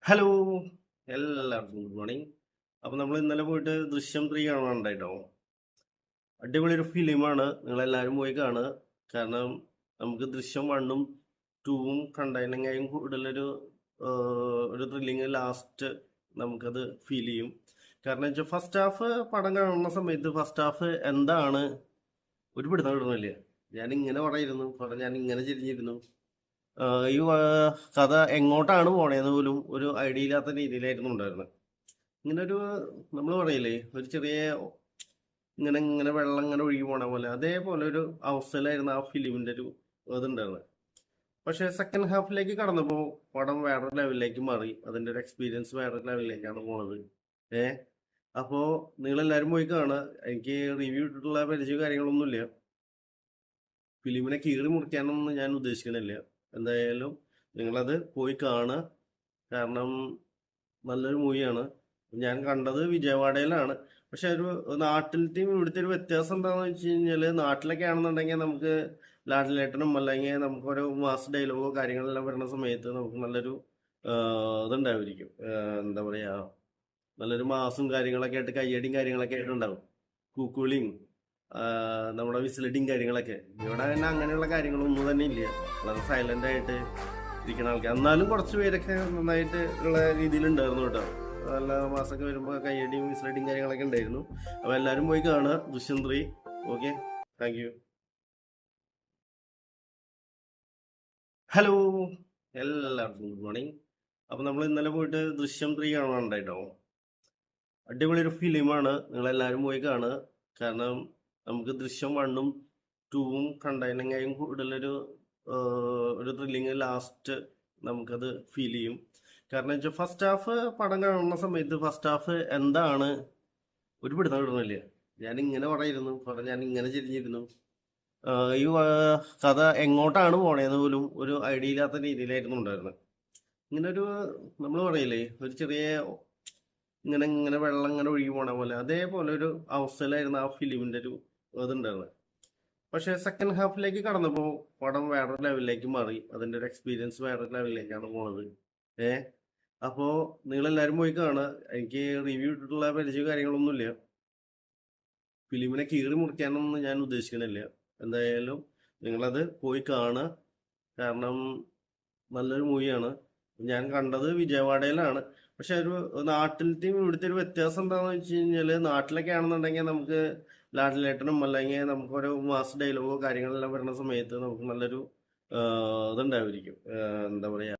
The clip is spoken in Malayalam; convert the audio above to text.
ഹലോ, എല്ലാവർക്കും ഗുഡ് മോർണിംഗ്. അപ്പോൾ നമ്മൾ ഇന്നലെ പോയിട്ട് ദൃശ്യം 3 കാണാനുണ്ടായിട്ടോ. അടിപൊളി ഒരു ഫിലിമാണ്, നിങ്ങളെല്ലാവരും പോയി കാണുക. കാരണം നമുക്ക് ദൃശ്യം 1ഉം 2ഉം കണ്ടതിനെങ്കിലും കൂടുതലൊരു ഒരു ത്രില്ലിങ് ലാസ്റ്റ് നമുക്കത് ഫീൽ ചെയ്യും. കാരണം വെച്ചാൽ ഫസ്റ്റ് ഹാഫ് പടം കാണുന്ന സമയത്ത് ഫസ്റ്റ് ഹാഫ് എന്താണ് ഒരു പിടുത്തം കിട്ടണില്ല. ഞാനിങ്ങനെ പറയായിരുന്നു, പടം ഞാനിങ്ങനെ തിരിഞ്ഞിരുന്നു. ഈ കഥ എങ്ങോട്ടാണ് പോണേന്ന് പോലും ഒരു ഐഡിയ ഇല്ലാത്ത രീതിയിലായിരുന്നു ഉണ്ടായിരുന്നത്. ഇങ്ങനെ ഒരു നമ്മൾ പറയില്ലേ, ഒരു ചെറിയ ഇങ്ങനെ ഇങ്ങനെ വെള്ളം ഇങ്ങനെ ഒഴുകി പോണ പോലെ അതേപോലെ ഒരു അവസ്ഥയിലായിരുന്നു ആ ഫിലിമിന്റെ ഒരു ഇതുണ്ടായിരുന്നത്. പക്ഷെ സെക്കൻഡ് ഹാഫിലേക്ക് കടന്നപ്പോൾ പടം വേറൊരു ലെവലിലേക്ക് മാറി. അതിന്റെ ഒരു എക്സ്പീരിയൻസ് വേറൊരു ലെവലിലേക്കാണ് പോണത്. ഏ അപ്പോൾ നിങ്ങളെല്ലാവരും പോയി കാണുക. എനിക്ക് റിവ്യൂ ഇട്ടിട്ടുള്ള പരിചയ കാര്യങ്ങളൊന്നുമില്ല. ഫിലിമിനെ കീറി മുറിക്കാനൊന്നും ഞാൻ ഉദ്ദേശിക്കണില്ല. എന്തായാലും നിങ്ങളത് പോയി കാണുക. കാരണം നല്ലൊരു മൂവിയാണ്. ഞാൻ കണ്ടത് വിജയവാഡയിലാണ്. പക്ഷെ ഒരു നാട്ടിലത്തെയും ഇവിടുത്തെ ഒരു വ്യത്യാസം എന്താണെന്ന് വെച്ച് കഴിഞ്ഞാൽ, നാട്ടിലൊക്കെ ആണെന്നുണ്ടെങ്കിൽ നമുക്ക് ലാട്ടിലേട്ടനും അല്ലെങ്കിൽ നമുക്കൊരു മാസ് ഡയലോഗോ കാര്യങ്ങളെല്ലാം വരുന്ന സമയത്ത് നമുക്ക് നല്ലൊരു ഇതുണ്ടായിരിക്കും. എന്താ പറയുക, നല്ലൊരു മാസും കാര്യങ്ങളൊക്കെ ആയിട്ട് കയ്യടിയും കാര്യങ്ങളൊക്കെ ആയിട്ട് ഉണ്ടാവും. കൂക്കുളിയും നമ്മുടെ വിസിലടിയും കാര്യങ്ങളൊക്കെ. ഇവിടെ തന്നെ അങ്ങനെയുള്ള കാര്യങ്ങളൊന്നും തന്നെ ഇല്ല. വളരെ സൈലന്റ് ആയിട്ട് ഇരിക്കുന്ന ആൾക്കാർ. എന്നാലും കുറച്ച് പേരൊക്കെ നന്നായിട്ട് ഉള്ള രീതിയിലുണ്ടായിരുന്നു കേട്ടോ. നല്ല മാസമൊക്കെ വരുമ്പോൾ കയ്യടിയും വിസിലടിയും കാര്യങ്ങളൊക്കെ ഉണ്ടായിരുന്നു. അപ്പോൾ എല്ലാവരും പോയി കാണുക ദൃശ്യം 3. Okay, thank you. ഹലോ, എല്ലാവർക്കും ഗുഡ് മോർണിംഗ്. അപ്പോൾ നമ്മൾ ഇന്നലെ പോയിട്ട് ദൃശ്യം 3 കാണാനുണ്ടായിട്ടോ. അടിപൊളി ഒരു ഫിലിമാണ്, നിങ്ങളെല്ലാവരും പോയി കാണുക. കാരണം നമുക്ക് ദൃശ്യം 1ഉം 2ഉം കണ്ടതിനെങ്കിലും കൂടുതലൊരു ഒരു ത്രില്ലിങ് ലാസ്റ്റ് നമുക്കത് ഫീൽ ചെയ്യും. കാരണം വെച്ചാൽ ഫസ്റ്റ് ഹാഫ് പടം കാണുന്ന സമയത്ത് ഫസ്റ്റ് ഹാഫ് എന്താണ് ഒരു പിടുത്തം കിട്ടണില്ല. ഞാനിങ്ങനെ പറയായിരുന്നു, പടം ഞാനിങ്ങനെ തിരിഞ്ഞിരുന്നു. ഈ കഥ എങ്ങോട്ടാണ് പോണേന്ന് പോലും ഒരു ഐഡിയ ഇല്ലാത്ത രീതിയിലായിരുന്നു ഉണ്ടായിരുന്നത്. ഇങ്ങനെ ഒരു നമ്മൾ പറയില്ലേ, ഒരു ചെറിയ ഇങ്ങനെ ഇങ്ങനെ വെള്ളം ഇങ്ങനെ ഒഴുകി പോണ പോലെ അതേപോലെ ഒരു അവസ്ഥയിലായിരുന്നു ആ ഫിലിമിന്റെ ഒരു ഇതുണ്ടായിരുന്നത്. പക്ഷെ സെക്കൻഡ് ഹാഫിലേക്ക് കടന്നപ്പോൾ പടം വേറൊരു ലെവലിലേക്ക് മാറി. അതിന്റെ ഒരു എക്സ്പീരിയൻസ് വേറൊരു ലെവലിലേക്കാണ് പോണത്. ഏ അപ്പോൾ നിങ്ങളെല്ലാവരും പോയി കാണുക. എനിക്ക് റിവ്യൂ ഇട്ടിട്ടുള്ള പരിചയ കാര്യങ്ങളൊന്നുമില്ല. ഫിലിമിനെ കീറി മുറിക്കാനൊന്നും ഞാൻ ഉദ്ദേശിക്കണില്ല. എന്തായാലും നിങ്ങളത് പോയി കാണുക. കാരണം നല്ലൊരു മൂവിയാണ്. ഞാൻ കണ്ടത് വിജയവാഡയിലാണ്. പക്ഷെ ഒരു നാട്ടിലത്തെയും ഇവിടുത്തെ ഒരു വ്യത്യാസം എന്താണെന്ന് വെച്ച് കഴിഞ്ഞാൽ, നാട്ടിലൊക്കെ ആണെന്നുണ്ടെങ്കിൽ നമുക്ക് ലാട്ടിലേട്ടനും അല്ലെങ്കിൽ നമുക്കൊരു മാസ് ഡയലോഗോ കാര്യങ്ങളെല്ലാം വരുന്ന സമയത്ത് നമുക്ക് നല്ലൊരു ഇതുണ്ടായിരിക്കും. എന്താ പറയുക,